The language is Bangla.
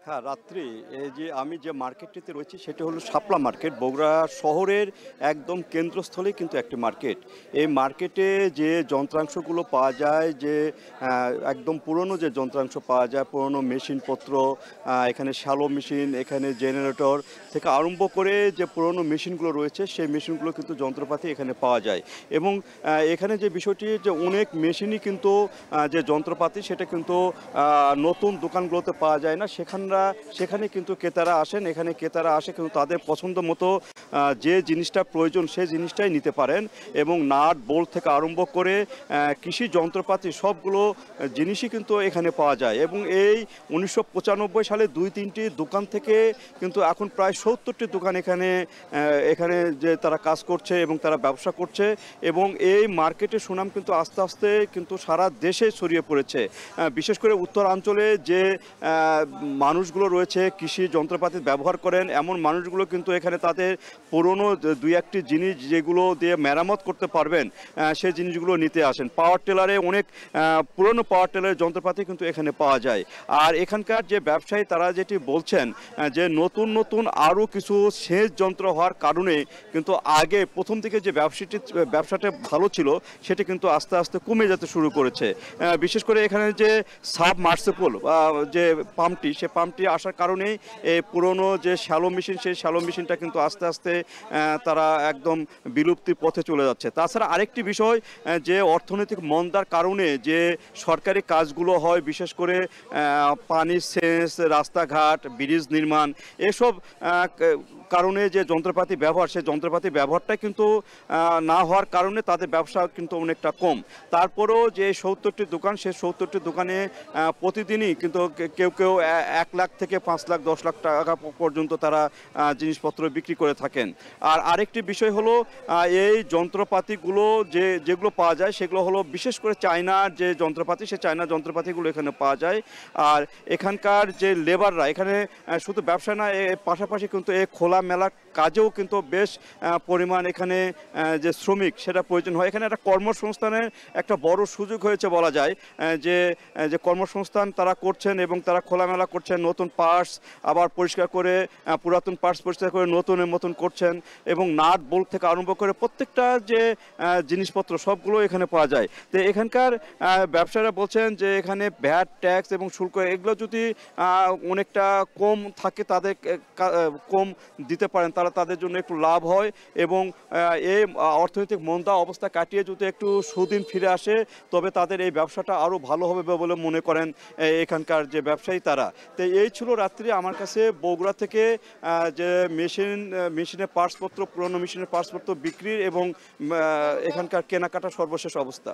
হ্যাঁ, রাত্রি এই যে আমি যে মার্কেটটিতে রয়েছি সেটা হলো শাপলা মার্কেট। বগুড়া শহরের একদম কেন্দ্রস্থলেই কিন্তু একটি মার্কেট। এই মার্কেটে যে যন্ত্রাংশগুলো পাওয়া যায়, যে একদম পুরনো যে যন্ত্রাংশ পাওয়া যায়, পুরনো মেশিনপত্র, এখানে শ্যালো মেশিন, এখানে জেনারেটর থেকে আরম্ভ করে যে পুরনো মেশিনগুলো রয়েছে, সেই মেশিনগুলো কিন্তু যন্ত্রপাতি এখানে পাওয়া যায়। এবং এখানে যে বিষয়টি যে অনেক মেশিনই কিন্তু যে যন্ত্রপাতি সেটা কিন্তু নতুন দোকানগুলোতে পাওয়া যায় না। সেখানে কিন্তু ক্রেতারা আসেন, এখানে ক্রেতারা আসে কিন্তু তাদের পছন্দ মতো যে জিনিসটা প্রয়োজন সেই জিনিসটাই নিতে পারেন। এবং নাট বোল্ট থেকে আরম্ভ করে কৃষি যন্ত্রপাতি সবগুলো জিনিসই কিন্তু এখানে পাওয়া যায়। এবং এই 1995 সালে 2-3টি দোকান থেকে কিন্তু এখন প্রায় 70টি দোকান এখানে এখানে যে তারা কাজ করছে এবং তারা ব্যবসা করছে। এবং এই মার্কেটের সুনাম কিন্তু আস্তে আস্তে কিন্তু সারা দেশে ছড়িয়ে পড়েছে। বিশেষ করে উত্তরাঞ্চলে যে মানুষগুলো রয়েছে কৃষি যন্ত্রপাতি ব্যবহার করেন, এমন মানুষগুলো কিন্তু এখানে তাদের পুরনো দুই একটি জিনিস যেগুলো দিয়ে মেরামত করতে পারবেন সেই জিনিসগুলো নিতে আসেন। পাওয়ার টেলারে অনেক পুরনো পাওয়ার টেলারের যন্ত্রপাতি কিন্তু এখানে পাওয়া যায়। আর এখানকার যে ব্যবসায়ী তারা যেটি বলছেন যে নতুন নতুন আরও কিছু সেচ যন্ত্র হওয়ার কারণে কিন্তু আগে প্রথম দিকে যে ব্যবসাটা ভালো ছিল সেটি কিন্তু আস্তে আস্তে কমে যেতে শুরু করেছে। বিশেষ করে এখানে যে সাবমার্সিবল যে পাম্পটি, সে পাম্পটি আসার কারণেই এই পুরনো যে শ্যালো মেশিন, সেই শ্যালো মেশিনটা কিন্তু আস্তে আস্তে তারা একদম বিলুপ্তির পথে চলে যাচ্ছে। তাছাড়া আরেকটি বিষয়, যে অর্থনৈতিক মন্দার কারণে যে সরকারি কাজগুলো হয়, বিশেষ করে পানির সেচ, রাস্তাঘাট, ব্রিজ নির্মাণ, এসব কারণে যে যন্ত্রপাতি ব্যবহার, সেই যন্ত্রপাতি ব্যবহারটা কিন্তু না হওয়ার কারণে তাদের ব্যবসা কিন্তু অনেকটা কম। তারপরেও যে 70টি দোকান, সেই 70টি দোকানে প্রতিদিনই কিন্তু কেউ কেউ 1 লাখ থেকে 5 লাখ 10 লাখ টাকা পর্যন্ত তারা জিনিসপত্র বিক্রি করে থাকেন। আর আরেকটি বিষয় হলো এই যন্ত্রপাতিগুলো যেগুলো পাওয়া যায় সেগুলো হলো বিশেষ করে চায়নার যে যন্ত্রপাতি, সেই চায়না যন্ত্রপাতিগুলো এখানে পাওয়া যায়। আর এখানকার যে লেবাররা এখানে শুধু ব্যবসা না, এর পাশাপাশি কিন্তু এই খোলামেলা কাজেও কিন্তু বেশ পরিমাণ এখানে যে শ্রমিক সেটা প্রয়োজন হয়। এখানে একটা কর্মসংস্থানের একটা বড় সুযোগ হয়েছে বলা যায়। যে যে কর্মসংস্থান তারা করছেন এবং তারা খোলামেলা করছেন, নতুন পার্টস আবার পরিষ্কার করে, পুরাতন পার্টস পরিষ্কার করে নতুনের মতন করছেন। এবং নাট বোল্ট থেকে আরম্ভ করে প্রত্যেকটা যে জিনিসপত্র সবগুলো এখানে পাওয়া যায়। তো এখানকার ব্যবসায়ীরা বলছেন যে এখানে ভ্যাট, ট্যাক্স এবং শুল্ক এগুলো যদি অনেকটা কম থাকে, তাদের কম দিতে পারেন, তাদের জন্য একটু লাভ হয়। এবং এই অর্থনৈতিক মন্দা অবস্থা কাটিয়ে যদি একটু সুদিন ফিরে আসে, তবে তাদের এই ব্যবসাটা আরও ভালো হবে বলে মনে করেন এখানকার যে ব্যবসায়ী তারা। তো এই ছিল রাত্রি আমার কাছে বগুড়া থেকে যে মেশিনের পার্টসপত্র, পুরনো মেশিনের পার্টসপত্র বিক্রির এবং এখানকার কেনাকাটা সর্বশেষ অবস্থা।